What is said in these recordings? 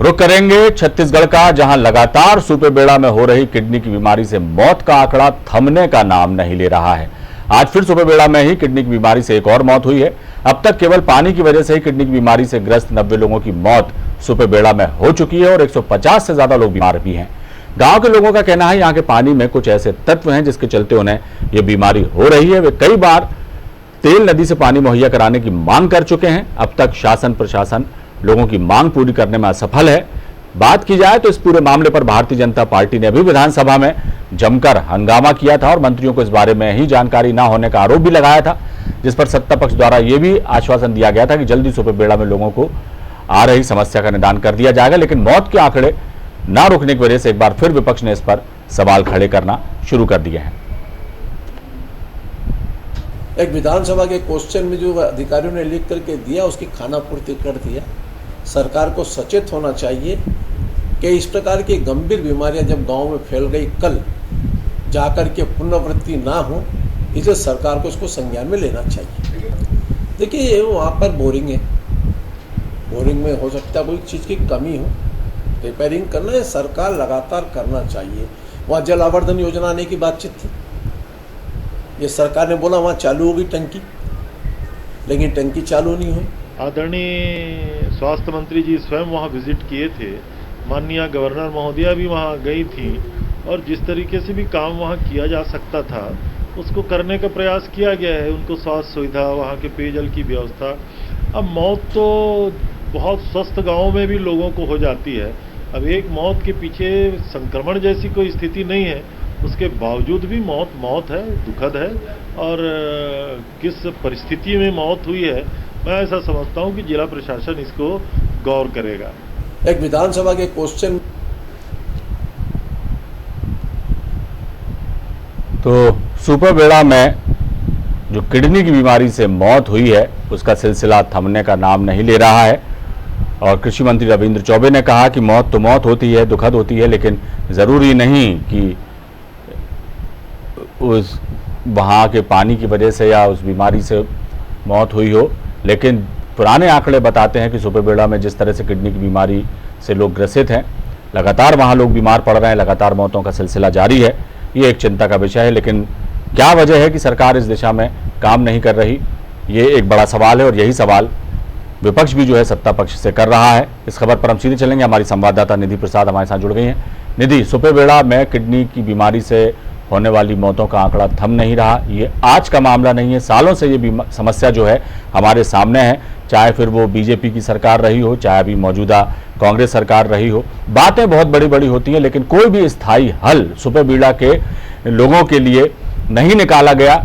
रुख करेंगे छत्तीसगढ़ का, जहां लगातार सुपेबेड़ा में हो रही किडनी की बीमारी से मौत का आंकड़ा थमने का नाम नहीं ले रहा है। आज फिर सुपेबेड़ा में ही किडनी की बीमारी से एक और मौत हुई है। अब तक केवल पानी की वजह से ही किडनी की बीमारी से ग्रस्त 90 लोगों की मौत सुपेबेड़ा में हो चुकी है और 150 से ज्यादा लोग बीमार भी हैं। गांव के लोगों का कहना है यहाँ के पानी में कुछ ऐसे तत्व हैं जिसके चलते उन्हें ये बीमारी हो रही है। वे कई बार तेल नदी से पानी मुहैया कराने की मांग कर चुके हैं। अब तक शासन प्रशासन लोगों की मांग पूरी करने में असफल है। बात की जाए तो इस पूरे मामले पर भारतीय जनता पार्टी ने भी विधानसभा में जमकर हंगामा किया था और मंत्रियों को इस बारे में ही जानकारी न होने का आरोप भी लगाया था, जिस पर सत्ता पक्ष द्वारा यह भी आश्वासन दिया गया था कि जल्दी सुपेबेड़ा में लोगों को आ रही समस्या का निदान कर दिया जाएगा। लेकिन मौत के आंकड़े न रुकने की वजह से एक बार फिर विपक्ष ने इस पर सवाल खड़े करना शुरू कर दिए हैं। एक विधानसभा के क्वेश्चन में जो अधिकारियों ने लिख करके दिया उसकी खानापूर्ति कर दिया। सरकार को सचेत होना चाहिए कि इस प्रकार की गंभीर बीमारियां जब गांव में फैल गई, कल जाकर के पुनरावृत्ति ना हो, इसे सरकार को इसको संज्ञान में लेना चाहिए। देखिए वहाँ पर बोरिंग है, बोरिंग में हो सकता है कोई चीज़ की कमी हो, रिपेयरिंग करना है, सरकार लगातार करना चाहिए। वहाँ जल आवर्धन योजना आने की बातचीत थी, ये सरकार ने बोला वहाँ चालू होगी टंकी, लेकिन टंकी चालू नहीं हुई। आदरणीय स्वास्थ्य मंत्री जी स्वयं वहाँ विजिट किए थे, माननीय गवर्नर महोदया भी वहाँ गई थी और जिस तरीके से भी काम वहाँ किया जा सकता था उसको करने का प्रयास किया गया है। उनको स्वास्थ्य सुविधा, वहाँ के पेयजल की व्यवस्था। अब मौत तो बहुत स्वस्थ गाँव में भी लोगों को हो जाती है। अब एक मौत के पीछे संक्रमण जैसी कोई स्थिति नहीं है, उसके बावजूद भी मौत है, दुखद है। और किस परिस्थिति में मौत हुई है, मैं ऐसा समझता हूं कि जिला प्रशासन इसको गौर करेगा। एक विधानसभा के क्वेश्चन तो सुपेबेड़ा में जो किडनी की बीमारी से मौत हुई है उसका सिलसिला थमने का नाम नहीं ले रहा है और कृषि मंत्री रविंद्र चौबे ने कहा कि मौत तो मौत होती है, दुखद होती है, लेकिन जरूरी नहीं कि उस वहाँ के पानी की वजह से या उस बीमारी से मौत हुई हो। लेकिन पुराने आंकड़े बताते हैं कि सुपेबेड़ा में जिस तरह से किडनी की बीमारी से लोग ग्रसित हैं, लगातार वहाँ लोग बीमार पड़ रहे हैं, लगातार मौतों का सिलसिला जारी है। ये एक चिंता का विषय है, लेकिन क्या वजह है कि सरकार इस दिशा में काम नहीं कर रही, ये एक बड़ा सवाल है और यही सवाल विपक्ष भी जो है सत्ता पक्ष से कर रहा है। इस खबर पर हम सीधे चलेंगे। हमारी संवाददाता निधि प्रसाद हमारे साथ जुड़ गई हैं। निधि, सुपेबेड़ा में किडनी की बीमारी से होने वाली मौतों का आंकड़ा थम नहीं रहा। ये आज का मामला नहीं है, सालों से ये समस्या जो है हमारे सामने है, चाहे फिर वो बीजेपी की सरकार रही हो, चाहे अभी मौजूदा कांग्रेस सरकार रही हो। बातें बहुत बड़ी बड़ी होती हैं, लेकिन कोई भी स्थायी हल सुपेबेड़ा के लोगों के लिए नहीं निकाला गया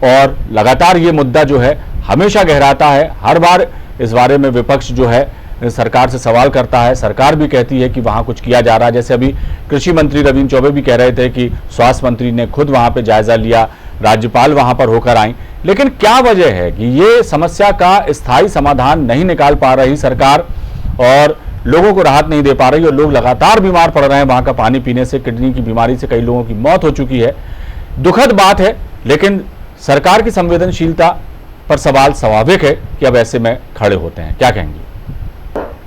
और लगातार ये मुद्दा जो है हमेशा गहराता है। हर बार इस बारे में विपक्ष जो है सरकार से सवाल करता है, सरकार भी कहती है कि वहाँ कुछ किया जा रहा है। जैसे अभी कृषि मंत्री रविंद्र चौबे भी कह रहे थे कि स्वास्थ्य मंत्री ने खुद वहाँ पे जायजा लिया, राज्यपाल वहाँ पर होकर आई, लेकिन क्या वजह है कि ये समस्या का स्थायी समाधान नहीं निकाल पा रही सरकार और लोगों को राहत नहीं दे पा रही और लोग लगातार बीमार पड़ रहे हैं। वहाँ का पानी पीने से किडनी की बीमारी से कई लोगों की मौत हो चुकी है। दुखद बात है, लेकिन सरकार की संवेदनशीलता पर सवाल स्वाभाविक है कि अब ऐसे में खड़े होते हैं। क्या कहेंगे?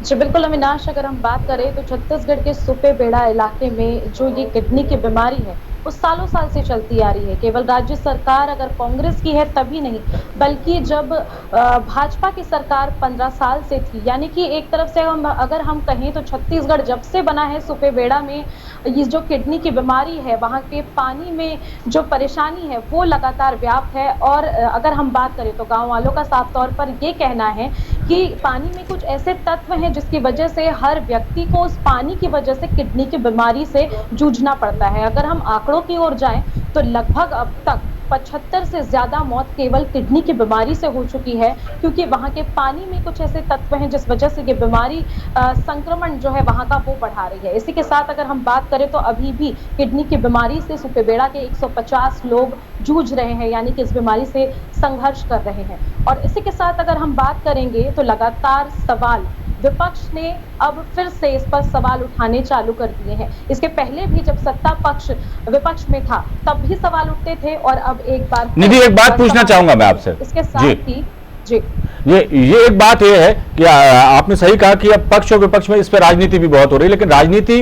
जी बिल्कुल अविनाश, अगर हम बात करें तो छत्तीसगढ़ के सुपेबेड़ा इलाके में जो ये किडनी की बीमारी है वो सालों साल से चलती आ रही है। केवल राज्य सरकार अगर कांग्रेस की है तभी नहीं, बल्कि जब भाजपा की सरकार 15 साल से थी, यानी कि एक तरफ से अगर हम कहें तो छत्तीसगढ़ जब से बना है, सुपेबेड़ा में ये जो किडनी की बीमारी है, वहाँ के पानी में जो परेशानी है वो लगातार व्याप्त है। और अगर हम बात करें तो गाँव वालों का साफ तौर पर ये कहना है कि पानी में कुछ ऐसे तत्व हैं जिसकी वजह से हर व्यक्ति को उस पानी की वजह से किडनी की बीमारी से जूझना पड़ता है। अगर हम आंकड़ों की ओर जाएं तो लगभग अब तक 75 से ज्यादा मौत केवल किडनी की बीमारी से हो चुकी है, क्योंकि वहाँ के पानी में कुछ ऐसे तत्व हैं जिस वजह से ये बीमारी संक्रमण जो है वहाँ का वो बढ़ा रही है। इसी के साथ अगर हम बात करें तो अभी भी किडनी की बीमारी से सुपेबेड़ा के 150 लोग जूझ रहे हैं, यानी कि इस बीमारी से संघर्ष कर रहे हैं। और इसी के साथ अगर हम बात करेंगे तो लगातार सवाल विपक्ष ने अब फिर से इस पर सवाल उठाने चालू कर दिए हैं। इसके पहले भी जब सत्ता पक्ष विपक्ष में था तब भी सवाल उठते थे और अब एक बार निधि, एक बात पूछना चाहूंगा मैं आपसे। इसके साथ ही जी ये एक बात ये है कि आपने सही कहा कि अब पक्ष और विपक्ष में इस पर राजनीति भी बहुत हो रही है, लेकिन राजनीति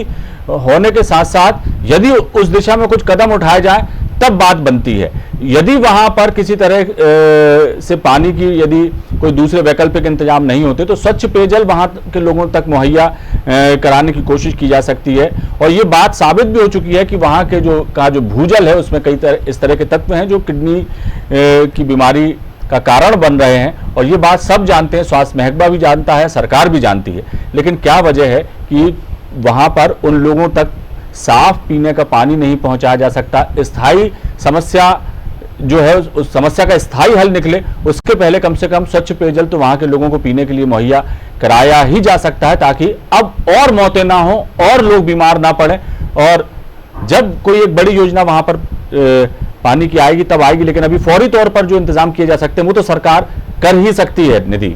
होने के साथ साथ यदि उस दिशा में कुछ कदम उठाए जाए तब बात बनती है। यदि वहां पर किसी तरह से पानी की यदि कोई दूसरे वैकल्पिक इंतजाम नहीं होते तो स्वच्छ पेयजल वहां के लोगों तक मुहैया कराने की कोशिश की जा सकती है। और ये बात साबित भी हो चुकी है कि वहां के जो भूजल है उसमें कई इस तरह के तत्व हैं जो किडनी की बीमारी का कारण बन रहे हैं। और ये बात सब जानते हैं, स्वास्थ्य महकमा भी जानता है, सरकार भी जानती है, लेकिन क्या वजह है कि वहां पर उन लोगों तक साफ पीने का पानी नहीं पहुंचाया जा सकता। स्थायी समस्या जो है उस समस्या का स्थायी हल निकले उसके पहले कम से कम स्वच्छ पेयजल तो वहां के लोगों को पीने के लिए मुहैया कराया ही जा सकता है, ताकि अब और मौतें ना हो और लोग बीमार ना पड़े। और जब कोई एक बड़ी योजना वहां पर पानी की आएगी तब आएगी, लेकिन अभी फौरी तौर पर जो इंतजाम किए जा सकते हैं वो तो सरकार कर ही सकती है। निधि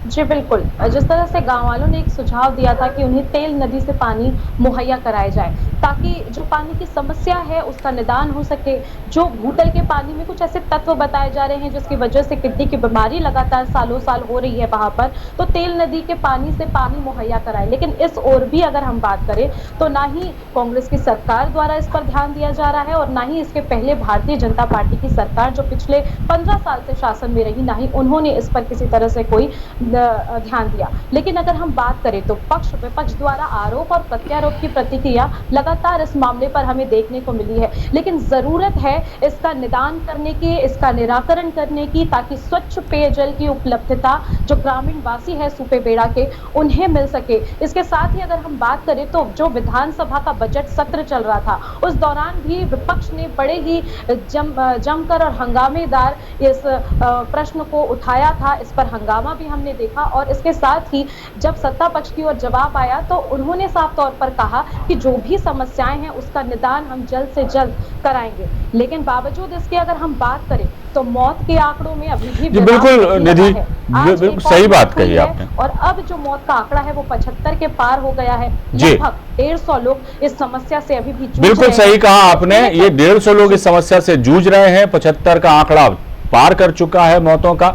जी बिल्कुल, जिस तरह से गांव वालों ने एक सुझाव दिया था कि उन्हें तेल नदी से पानी मुहैया कराया जाए ताकि जो पानी की समस्या है उसका निदान हो सके। जो भूतल के पानी में कुछ ऐसे तत्व बताए जा रहे हैं जिसकी वजह से किडनी की बीमारी लगातार सालों साल हो रही है वहां पर, तो तेल नदी के पानी से पानी मुहैया कराए। लेकिन इस ओर भी अगर हम बात करें तो ना ही कांग्रेस की सरकार द्वारा इस पर ध्यान दिया जा रहा है और ना ही इसके पहले भारतीय जनता पार्टी की सरकार जो पिछले 15 साल से शासन में रही, ना ही उन्होंने इस पर किसी तरह से कोई ध्यान दिया। लेकिन अगर हम बात करें तो पक्ष विपक्ष द्वारा आरोप और प्रत्यारोप की प्रतिक्रिया लगातार इस मामले पर हमें देखने को मिली है, लेकिन जरूरत है इसका निदान करने की, इसका निराकरण करने की, ताकि स्वच्छ पेयजल की उपलब्धता जो ग्रामीण वासी है सुपेबेड़ा के उन्हें मिल सके। इसके साथ ही अगर हम बात करें तो जो विधानसभा का बजट सत्र चल रहा था उस दौरान भी विपक्ष ने बड़े ही जमकर और हंगामेदार इस प्रश्न को उठाया था। इस पर हंगामा भी हमने देखा और इसके साथ ही जब सत्ता पक्ष की ओर जवाब आया तो उन्होंने साफ तौर पर कहा कि जो भी समस्याएं हैं उसका निदान हम जल्द से जल्द कराएंगे। लेकिन बावजूद इसके अगर हम बात करें तो मौत के आंकड़ों में अभी भी बिल्कुल निधि सही बात कही आपने। और अब जो मौत का आंकड़ा है वो 75 के पार हो गया है। लगभग 150 लोग इस समस्या से अभी भी जूझ रहे हैं। बिल्कुल सही कहा आपने, ये 150 लोग इस समस्या से जूझ रहे हैं। 75 का आंकड़ा पार कर चुका है मौतों का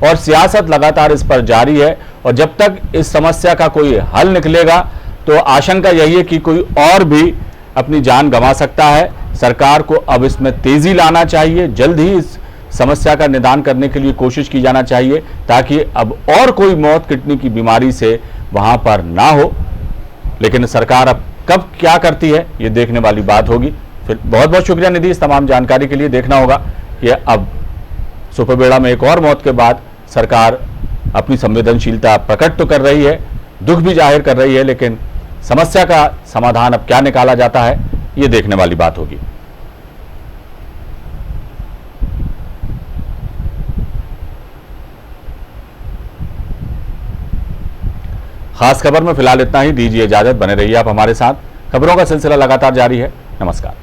और सियासत लगातार इस पर जारी है। और जब तक इस समस्या का कोई हल निकलेगा तो आशंका यही है कि कोई और भी अपनी जान गंवा सकता है। सरकार को अब इसमें तेजी लाना चाहिए, जल्द ही इस समस्या का निदान करने के लिए कोशिश की जाना चाहिए ताकि अब और कोई मौत किडनी की बीमारी से वहां पर ना हो। लेकिन सरकार अब कब क्या करती है ये देखने वाली बात होगी। फिर बहुत बहुत शुक्रिया निधि इस तमाम जानकारी के लिए। देखना होगा कि अब सुपेबेड़ा में एक और मौत के बाद सरकार अपनी संवेदनशीलता प्रकट तो कर रही है, दुख भी जाहिर कर रही है, लेकिन समस्या का समाधान अब क्या निकाला जाता है ये देखने वाली बात होगी। खास खबर में फिलहाल इतना ही। दीजिए इजाजत, बने रहिए आप हमारे साथ। खबरों का सिलसिला लगातार जारी है। नमस्कार।